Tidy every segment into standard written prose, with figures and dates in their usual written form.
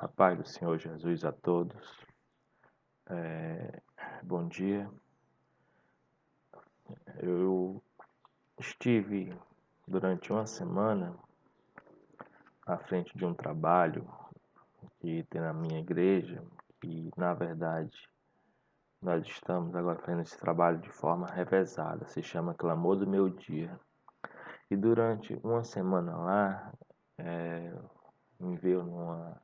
A paz do Senhor Jesus a todos. Bom dia. Eu estive durante uma semana à frente de um trabalho que tem na minha igreja e, na verdade, nós estamos agora fazendo esse trabalho de forma revezada. Se chama Clamor do Meu Dia. E durante uma semana lá, me veio uma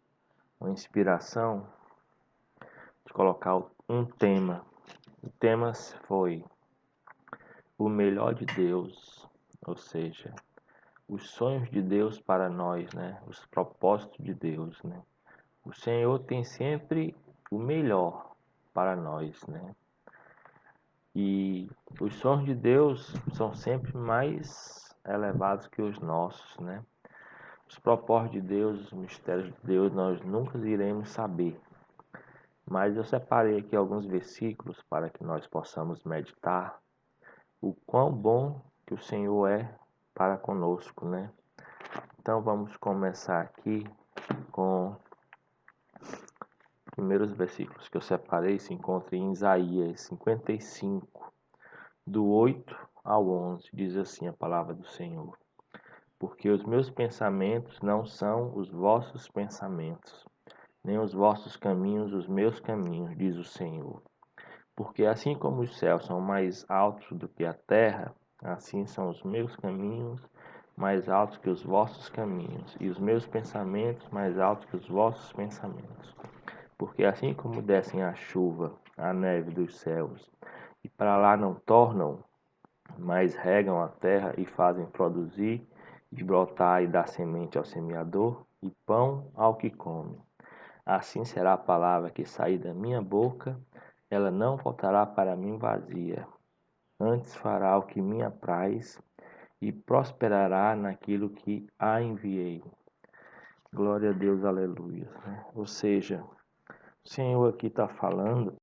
inspiração de colocar um tema. O tema foi o melhor de Deus, ou seja, os sonhos de Deus para nós, né? Os propósitos de Deus, né? O Senhor tem sempre o melhor para nós, né? E os sonhos de Deus são sempre mais elevados que os nossos, né? Os propósitos de Deus, os mistérios de Deus, nós nunca iremos saber. Mas eu separei aqui alguns versículos para que nós possamos meditar o quão bom que o Senhor é para conosco, né? Então vamos começar aqui com os primeiros versículos que eu separei, se encontram em Isaías 55, do 8 ao 11, diz assim a palavra do Senhor: Porque os meus pensamentos não são os vossos pensamentos, nem os vossos caminhos os meus caminhos, diz o Senhor. Porque assim como os céus são mais altos do que a terra, assim são os meus caminhos mais altos que os vossos caminhos, e os meus pensamentos mais altos que os vossos pensamentos. Porque assim como descem a chuva, a neve dos céus, e para lá não tornam, mas regam a terra e fazem produzir, e brotar e dar semente ao semeador, e pão ao que come. Assim será a palavra que sair da minha boca, ela não voltará para mim vazia, antes fará o que me apraz, e prosperará naquilo que a enviei. Glória a Deus, aleluia. Ou seja, o Senhor aqui está falando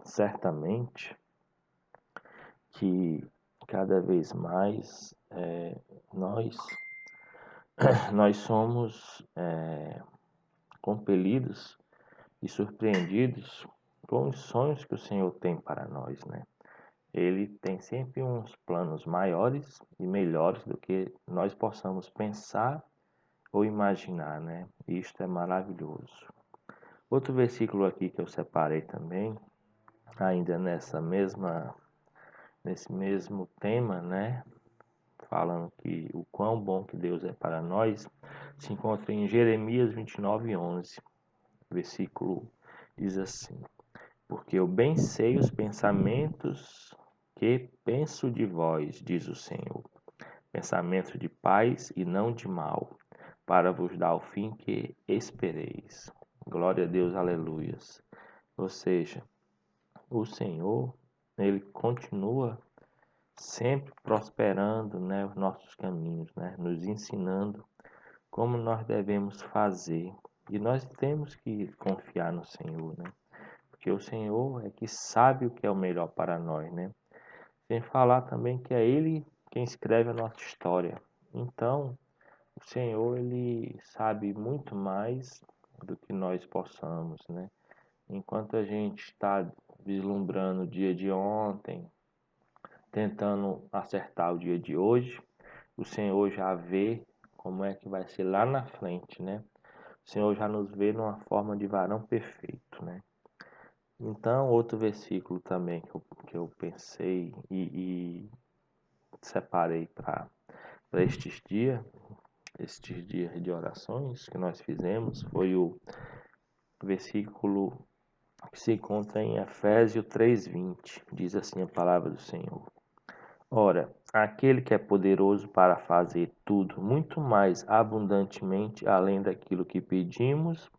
certamente que cada vez mais nós, nós somos compelidos e surpreendidos com os sonhos que o Senhor tem para nós, né? Ele tem sempre uns planos maiores e melhores do que nós possamos pensar ou imaginar, né? Isto é maravilhoso. Outro versículo aqui que eu separei também, ainda nesse mesmo tema, né? Falando que o quão bom que Deus é para nós, se encontra em Jeremias 29:11. Versículo diz assim: Porque eu bem sei os pensamentos que penso de vós, diz o Senhor, pensamentos de paz e não de mal, para vos dar o fim que espereis. Glória a Deus, aleluias. Ou seja, o Senhor, ele continua sempre prosperando, né, os nossos caminhos, né, nos ensinando como nós devemos fazer. E nós temos que confiar no Senhor, né? Porque o Senhor é que sabe o que é o melhor para nós, né? Sem falar também que é Ele quem escreve a nossa história. Então, o Senhor, Ele sabe muito mais do que nós possamos, né? Enquanto a gente está vislumbrando o dia de ontem, tentando acertar o dia de hoje, o Senhor já vê como é que vai ser lá na frente, né? O Senhor já nos vê numa forma de varão perfeito, né? Então, outro versículo também que eu pensei e separei para estes dias de orações que nós fizemos, foi o versículo que se encontra em Efésios 3:20. Diz assim a palavra do Senhor: Ora, aquele que é poderoso para fazer tudo muito mais abundantemente além daquilo que pedimos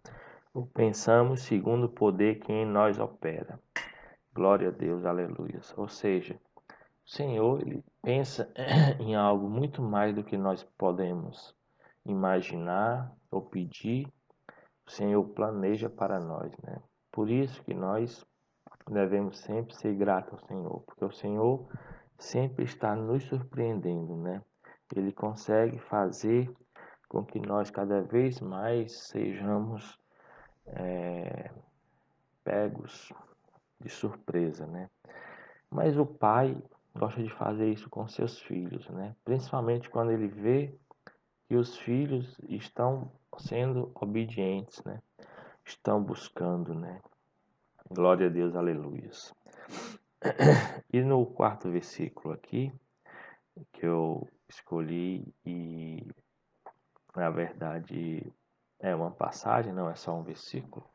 ou pensamos, segundo o poder que em nós opera. Glória a Deus, aleluia. Ou seja, o Senhor, ele pensa em algo muito mais do que nós podemos imaginar ou pedir. O Senhor planeja para nós, né? Por isso que nós devemos sempre ser gratos ao Senhor, porque o Senhor sempre está nos surpreendendo, né? Ele consegue fazer com que nós cada vez mais sejamos pegos de surpresa, né? Mas o pai gosta de fazer isso com seus filhos, né? Principalmente quando ele vê que os filhos estão sendo obedientes, né? Estão buscando, né? Glória a Deus, aleluias. E no quarto versículo aqui, que eu escolhi e na verdade é uma passagem, não é só um versículo,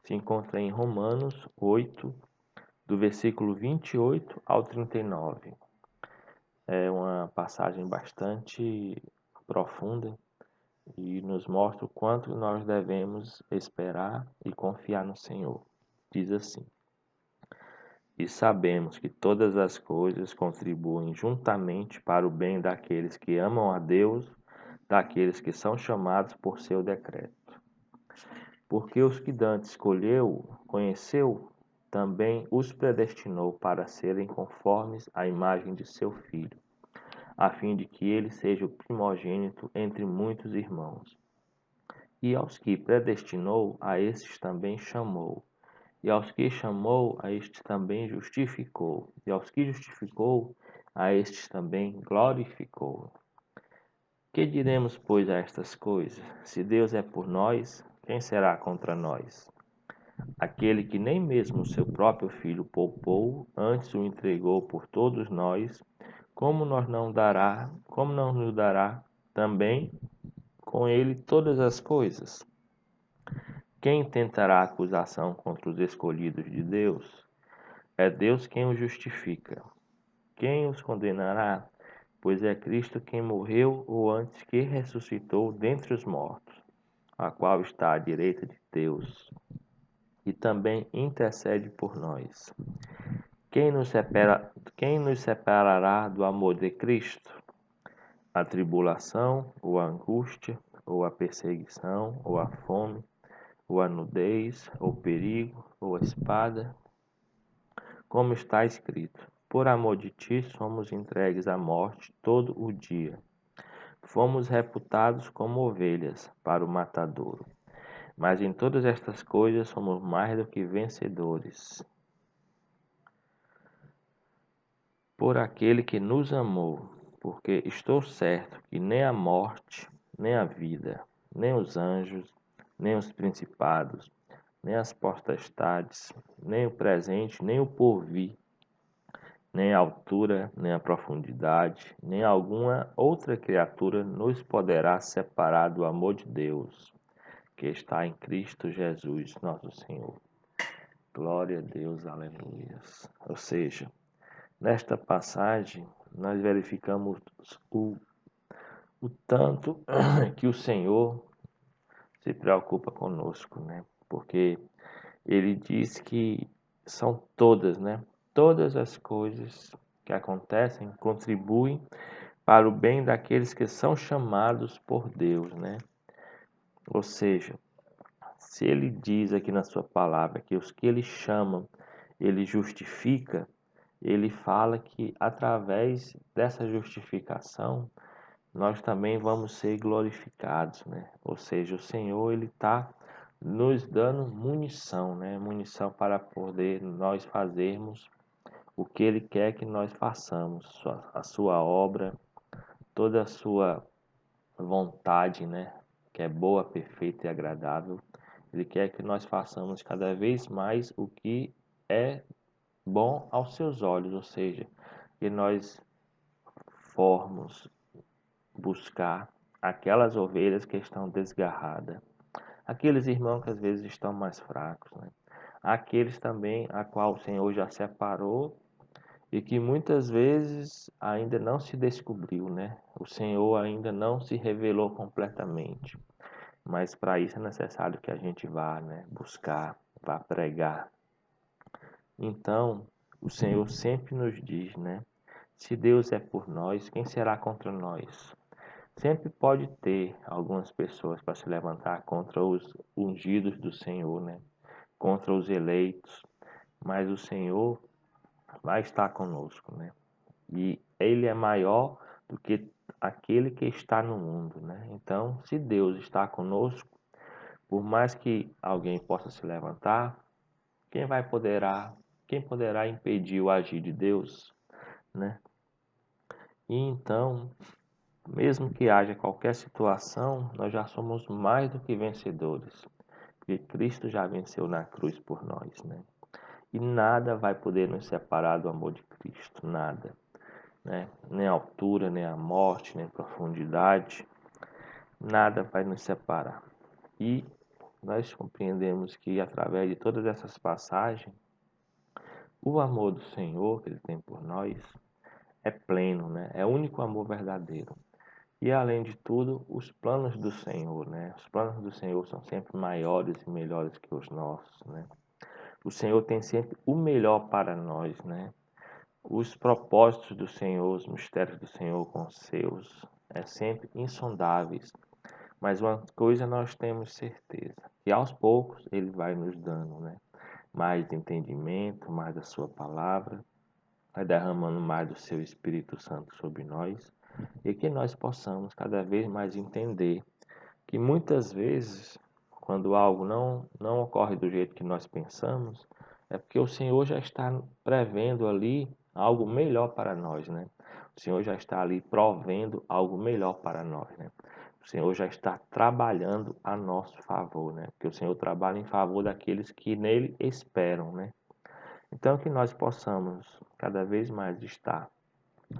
se encontra em Romanos 8, do versículo 28 ao 39. É uma passagem bastante profunda e nos mostra o quanto nós devemos esperar e confiar no Senhor. Diz assim: E sabemos que todas as coisas contribuem juntamente para o bem daqueles que amam a Deus, daqueles que são chamados por seu decreto. Porque os que Dante escolheu, conheceu, também os predestinou para serem conformes à imagem de seu filho, a fim de que ele seja o primogênito entre muitos irmãos. E aos que predestinou, a estes também chamou. E aos que chamou, a estes também justificou. E aos que justificou, a estes também glorificou. Que diremos, pois, a estas coisas? Se Deus é por nós, quem será contra nós? Aquele que nem mesmo o seu próprio filho poupou, antes o entregou por todos nós, como não nos dará também com ele todas as coisas? Quem tentará acusação contra os escolhidos de Deus? É Deus quem os justifica. Quem os condenará? Pois é Cristo quem morreu, ou antes que ressuscitou dentre os mortos, a qual está à direita de Deus, e também intercede por nós. Quem nos separará do amor de Cristo? A tribulação, ou a angústia, ou a perseguição, ou a fome, ou a nudez, ou o perigo, ou a espada? Como está escrito: Por amor de ti somos entregues à morte todo o dia. Fomos reputados como ovelhas para o matadouro. Mas em todas estas coisas somos mais do que vencedores, por aquele que nos amou, porque estou certo que nem a morte, nem a vida, nem os anjos, nem os principados, nem as potestades, nem o presente, nem o porvir, nem a altura, nem a profundidade, nem alguma outra criatura nos poderá separar do amor de Deus, que está em Cristo Jesus, nosso Senhor. Glória a Deus, aleluia. Ou seja, nesta passagem, nós verificamos o tanto que o Senhor se preocupa conosco, né? Porque ele diz que são todas, né? Todas as coisas que acontecem contribuem para o bem daqueles que são chamados por Deus, né? Ou seja, se ele diz aqui na sua palavra que os que ele chama, ele justifica, ele fala que através dessa justificação nós também vamos ser glorificados, né? Ou seja, o Senhor ele está nos dando munição, né? Munição para poder nós fazermos o que Ele quer que nós façamos, a sua obra, toda a sua vontade, né? Que é boa, perfeita e agradável. Ele quer que nós façamos cada vez mais o que é bom aos seus olhos, ou seja, que nós formos buscar aquelas ovelhas que estão desgarradas, aqueles irmãos que às vezes estão mais fracos, né? Aqueles também a qual o Senhor já separou e que muitas vezes ainda não se descobriu, né? O Senhor ainda não se revelou completamente, mas para isso é necessário que a gente vá, né? Buscar, vá pregar. Então, o Senhor sempre nos diz, né? Se Deus é por nós, quem será contra nós? Sempre pode ter algumas pessoas para se levantar contra os ungidos do Senhor, né? Contra os eleitos, mas o Senhor vai estar conosco, né? E Ele é maior do que aquele que está no mundo, né? Então, se Deus está conosco, por mais que alguém possa se levantar, quem vai poderá, quem poderá impedir o agir de Deus, né? E então, mesmo que haja qualquer situação, nós já somos mais do que vencedores, porque Cristo já venceu na cruz por nós, né? E nada vai poder nos separar do amor de Cristo, nada, né? Nem a altura, nem a morte, nem a profundidade, nada vai nos separar. E nós compreendemos que através de todas essas passagens, o amor do Senhor que Ele tem por nós é pleno, né? É o único amor verdadeiro. E além de tudo, os planos do Senhor, né? Os planos do Senhor são sempre maiores e melhores que os nossos, né? O Senhor tem sempre o melhor para nós, né? Os propósitos do Senhor, os mistérios do Senhor com os seus, é sempre insondáveis. Mas uma coisa nós temos certeza, que aos poucos Ele vai nos dando, né? Mais entendimento, mais da sua palavra, vai derramando mais do seu Espírito Santo sobre nós e que nós possamos cada vez mais entender que muitas vezes, quando algo não ocorre do jeito que nós pensamos, é porque o Senhor já está prevendo ali algo melhor para nós, né? O Senhor já está ali provendo algo melhor para nós, né? O Senhor já está trabalhando a nosso favor, né? Porque o Senhor trabalha em favor daqueles que nele esperam, né? Então, que nós possamos cada vez mais estar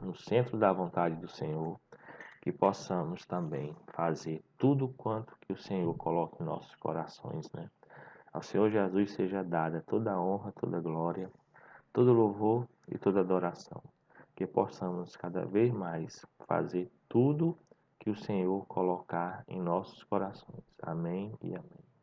no centro da vontade do Senhor, que possamos também fazer tudo quanto que o Senhor coloca em nossos corações, né? Ao Senhor Jesus seja dada toda a honra, toda a glória, todo louvor e toda adoração. Que possamos cada vez mais fazer tudo que o Senhor colocar em nossos corações. Amém e amém.